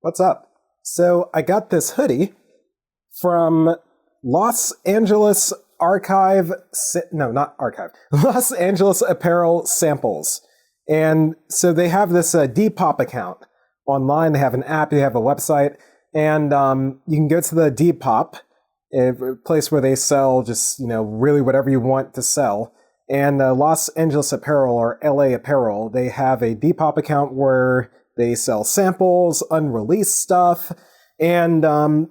What's up? So I got this hoodie from Los Angeles Los Angeles Apparel Samples. And so they have this Depop account online. They have an app, they have a website, and you can go to the Depop, a place where they sell just, really whatever you want to sell. And Los Angeles Apparel, or LA Apparel, they have a Depop account where they sell samples, unreleased stuff, and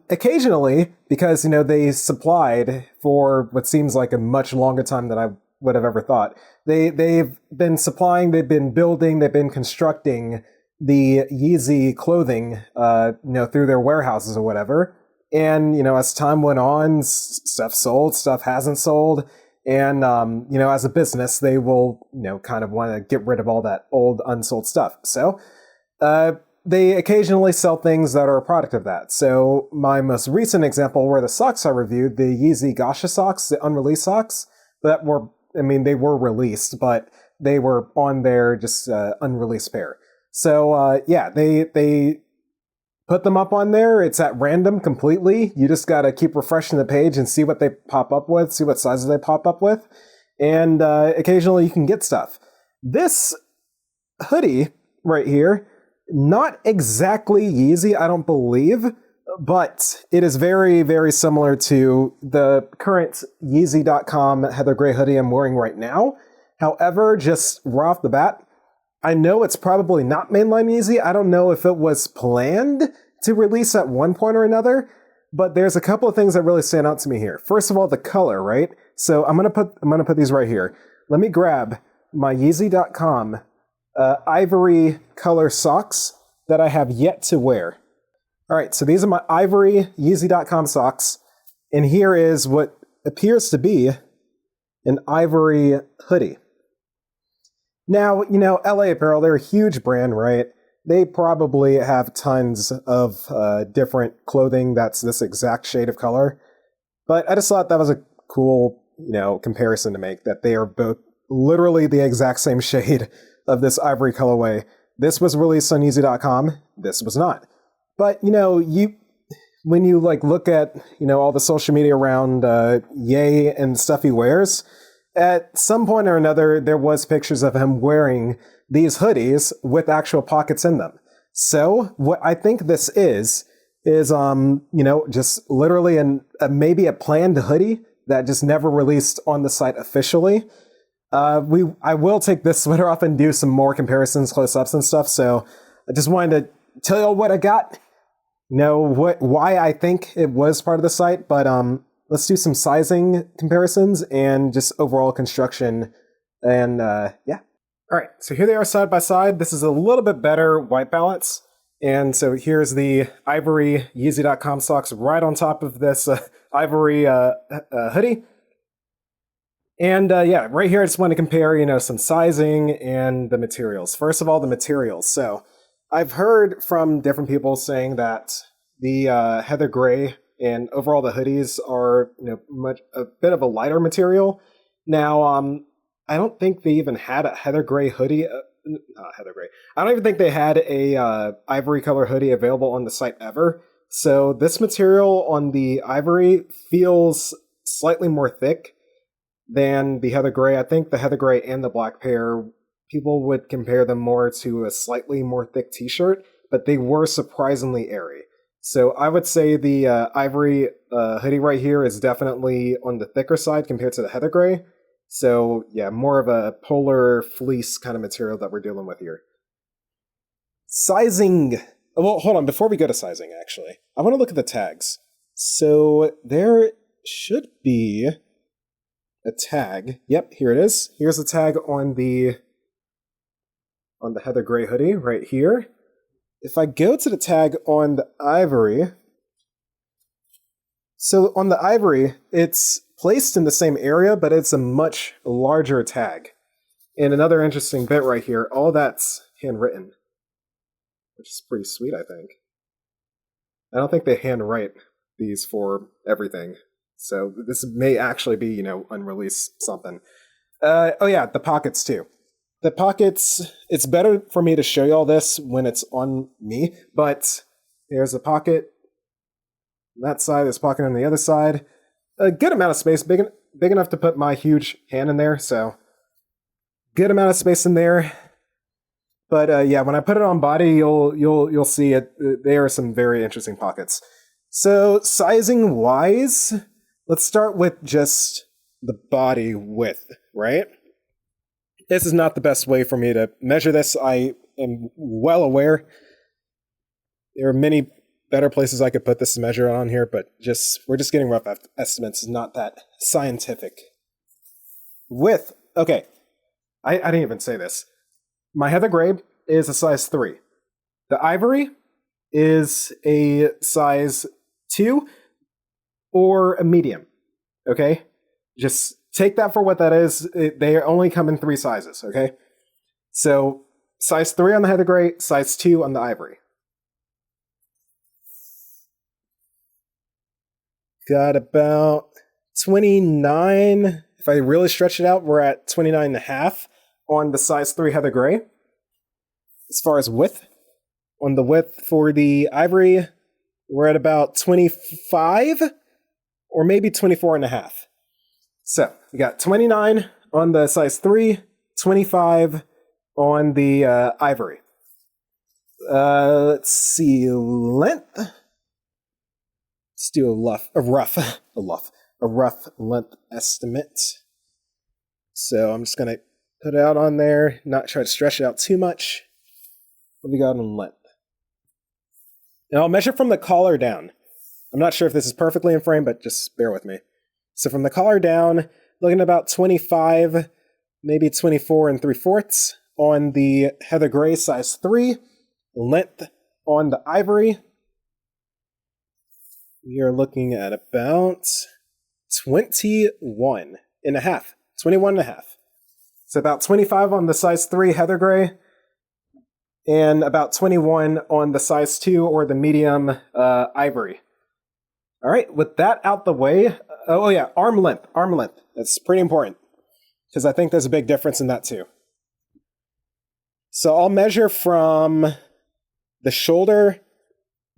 occasionally, because they supplied for what seems like a much longer time than I would have ever thought, they've been supplying, they've been building, they've been constructing the Yeezy clothing, through their warehouses or whatever. And as time went on, stuff sold, stuff hasn't sold. And, as a business, they will, kind of want to get rid of all that old unsold stuff. So, they occasionally sell things that are a product of that. So my most recent example were the socks I reviewed, the Yeezy Gasha socks, the unreleased socks, that were, they were released, but they were on their just unreleased pair. So, they put them up on there. It's at random completely. You just got to keep refreshing the page and see what they pop up with, see what sizes they pop up with. And occasionally you can get stuff. This hoodie right here, not exactly Yeezy, I don't believe, but it is very, very similar to the current Yeezy.com Heather Gray hoodie I'm wearing right now. However, just right off the bat, I know it's probably not mainline Yeezy. I don't know if it was planned to release at one point or another, but there's a couple of things that really stand out to me here. First of all, the color, right? So I'm gonna put these right here. Let me grab my Yeezy.com Ivory color socks that I have yet to wear. All right, so these are my Ivory Yeezy.com socks, and here is what appears to be an Ivory hoodie. Now, LA Apparel, they're a huge brand, right? They probably have tons of different clothing that's this exact shade of color, but I just thought that was a cool, comparison to make, that they are both literally the exact same shade of this Ivory colorway. This was released on Yeezy.com. This was not. But, when you look at, all the social media around Ye and stuff he wears, at some point or another, there was pictures of him wearing these hoodies with actual pockets in them. So what I think this is just literally maybe a planned hoodie that just never released on the site officially. I will take this sweater off and do some more comparisons, close-ups and stuff. So I just wanted to tell you what I got, why I think it was part of the site. But let's do some sizing comparisons and just overall construction. And yeah. All right, so here they are side by side. This is a little bit better white balance. And so here's the Ivory Yeezy.com socks right on top of this Ivory hoodie. And right here, I just want to compare, some sizing and the materials. First of all, the materials. So I've heard from different people saying that the Heather Gray and overall the hoodies are, a bit of a lighter material. Now, I don't think they even had a Heather Gray hoodie. Not Heather Gray. I don't even think they had a ivory color hoodie available on the site ever. So this material on the Ivory feels slightly more thick than the Heather Gray. I think the Heather Gray and the black pair, people would compare them more to a slightly more thick t-shirt, but they were surprisingly airy. So I would say the Ivory hoodie right here is definitely on the thicker side compared to the Heather Gray. So yeah, more of a polar fleece kind of material that we're dealing with here. Sizing. Well, hold on. Before we go to sizing, actually, I want to look at the tags. So there should be a tag. Yep, here it is. Here's the tag on the Heather Gray hoodie right here. If I go to the tag on the Ivory, so on the Ivory, it's placed in the same area, but it's a much larger tag. And another interesting bit right here, all that's handwritten, which is pretty sweet, I think. I don't think they handwrite these for everything. So this may actually be, unreleased something. Oh yeah, the pockets too. The pockets, it's better for me to show you all this when it's on me, but There's a pocket on that side. There's a pocket on the other side. A good amount of space, big enough to put my huge hand in there. So good amount of space in there. But yeah, when I put it on body, you'll see it. There are some very interesting pockets. So sizing wise, let's start with just the body width, right? This is not the best way for me to measure this. I am well aware. There are many better places I could put this measure on here, but we're just getting rough estimates. It's not that scientific. Width, okay. I didn't even say this. My heather gray is a size 3. The ivory is a size 2 or a medium. Okay? Just take that for what that is. They only come in 3 sizes, okay? So, size 3 on the heather gray, size 2 on the ivory. Got about 29. If I really stretch it out, we're at 29.5 on the size 3 heather gray. As far as width, on the width for the ivory, we're at about 25 or maybe 24.5. So we got 29 on the size 3, 25 on the ivory. Let's see, length. Let's do a rough length estimate. So I'm just gonna put it out on there, not try to stretch it out too much. What we got on length? Now I'll measure from the collar down. I'm not sure if this is perfectly in frame, but just bear with me. So from the collar down, looking at about 25, maybe 24 3/4 on the heather gray size 3. Length on the ivory, we are looking at about 21.5. 21.5. So about 25 on the size 3 heather gray, and about 21 on the size 2 or the medium ivory. All right, with that out the way, arm length. That's pretty important because I think there's a big difference in that too. So I'll measure from the shoulder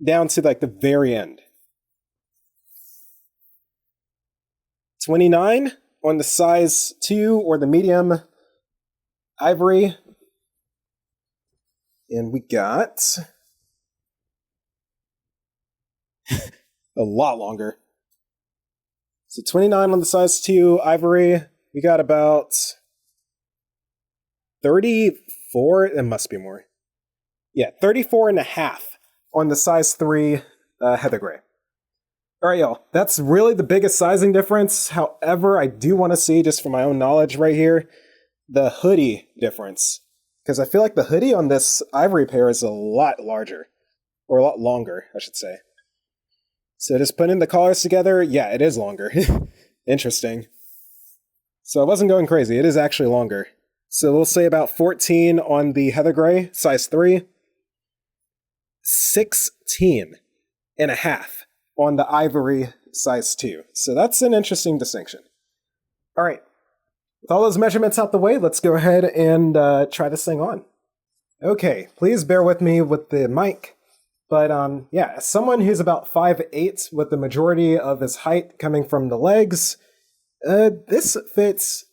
down to like the very end. 29 on the size 2 or the medium ivory. And we got a lot longer. So 29 on the size 2 ivory. We got about 34. It must be more. Yeah, 34.5 on the size 3 heather gray. All right, y'all. That's really the biggest sizing difference. However, I do want to see, just for my own knowledge right here, the hoodie difference. Because I feel like the hoodie on this ivory pair is a lot larger. Or a lot longer, I should say. So just putting the collars together, yeah, it is longer. Interesting. So I wasn't going crazy. It is actually longer. So we'll say about 14 on the heather gray, size 3. 16.5 on the ivory, size 2. So that's an interesting distinction. All right. With all those measurements out the way, let's go ahead and try this thing on. Okay, please bear with me with the mic. But yeah, as someone who's about 5'8", with the majority of his height coming from the legs, this fits,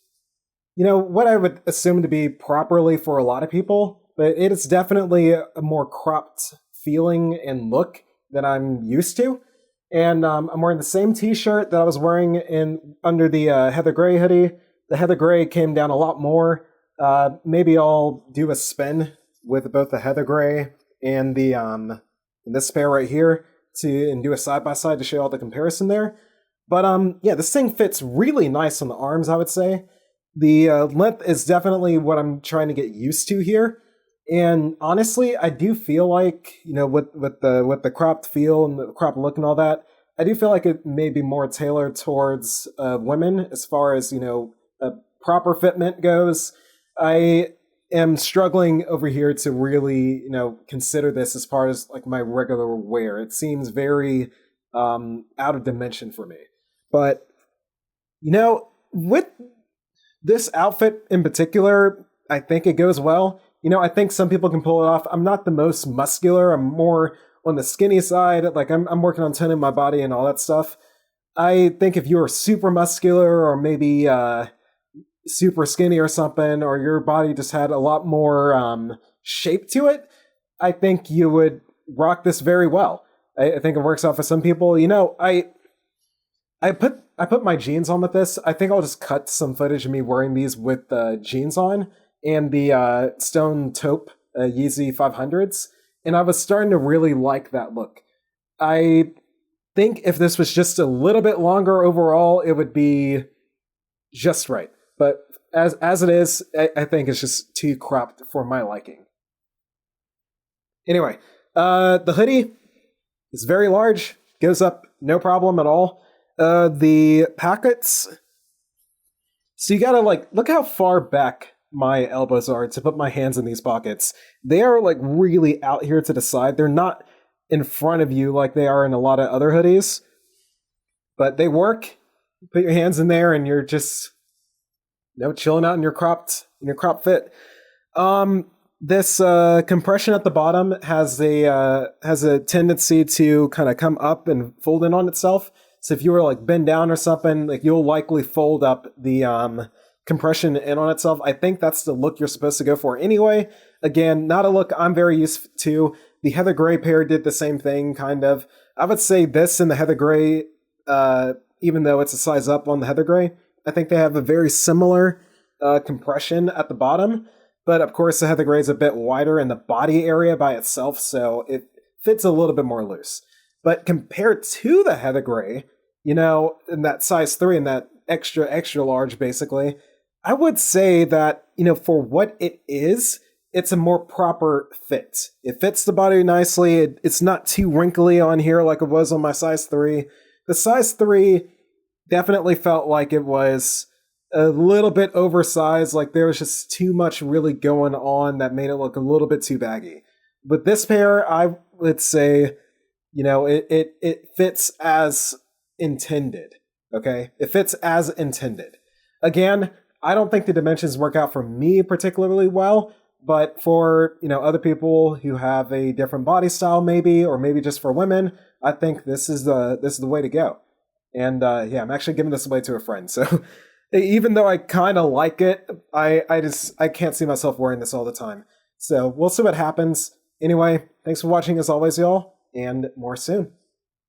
what I would assume to be properly for a lot of people, but it is definitely a more cropped feeling and look than I'm used to. And I'm wearing the same t-shirt that I was wearing under the heather gray hoodie. The heather gray came down a lot more. Maybe I'll do a spin with both the heather gray and the this pair right here and do a side-by-side to show all the comparison there. But yeah, this thing fits really nice on the arms, I would say. The length is definitely what I'm trying to get used to here. And honestly, I do feel like, with the cropped feel and the cropped look and all that, I do feel like it may be more tailored towards women as far as, a proper fitment goes. I am struggling over here to really, consider this as far as like my regular wear. It seems very out of dimension for me. But, with this outfit in particular, I think it goes well. I think some people can pull it off. I'm not the most muscular. I'm more on the skinny side, like I'm working on toning my body and all that stuff. I think if you're super muscular or maybe super skinny or something, or your body just had a lot more shape to it, I think you would rock this very well. I think it works out for some people. You know, I put my jeans on with this. I think I'll just cut some footage of me wearing these with jeans on and the Stone Taupe Yeezy 500s, and I was starting to really like that look. I think if this was just a little bit longer overall, it would be just right. But as it is, I think it's just too cropped for my liking. Anyway, the hoodie is very large, goes up no problem at all. The pockets, so you gotta like look how far back my elbows are to put my hands in these pockets. They are like really out here to the side. They're not in front of you like they are in a lot of other hoodies, but they work. You put your hands in there and you're just, you know, chilling out in your cropped fit. This compression at the bottom has a tendency to kind of come up and fold in on itself. So if you were like bend down or something, like you'll likely fold up the compression in on itself. I think that's the look you're supposed to go for anyway. Again, not a look I'm very used to. The Heather Gray pair did the same thing, kind of. I would say this and the Heather Gray, even though it's a size up on the Heather Gray, I think they have a very similar compression at the bottom. But of course, the Heather Gray is a bit wider in the body area by itself, so it fits a little bit more loose. But compared to the Heather Gray, you know, in that size 3 and that extra large, basically, I would say that, you know, for what it is, it's a more proper fit. It fits the body nicely. It's not too wrinkly on here like it was on my size 3. The size 3 definitely felt like it was a little bit oversized, like there was just too much really going on that made it look a little bit too baggy. But this pair, I would say, you know, it fits as intended, okay? It fits as intended. Again, I don't think the dimensions work out for me particularly well, but for, you know, other people who have a different body style maybe, or maybe just for women, I think this is the way to go. And yeah, I'm actually giving this away to a friend. So even though I kind of like it, I can't see myself wearing this all the time. So we'll see what happens. Anyway, thanks for watching as always, y'all, and more soon.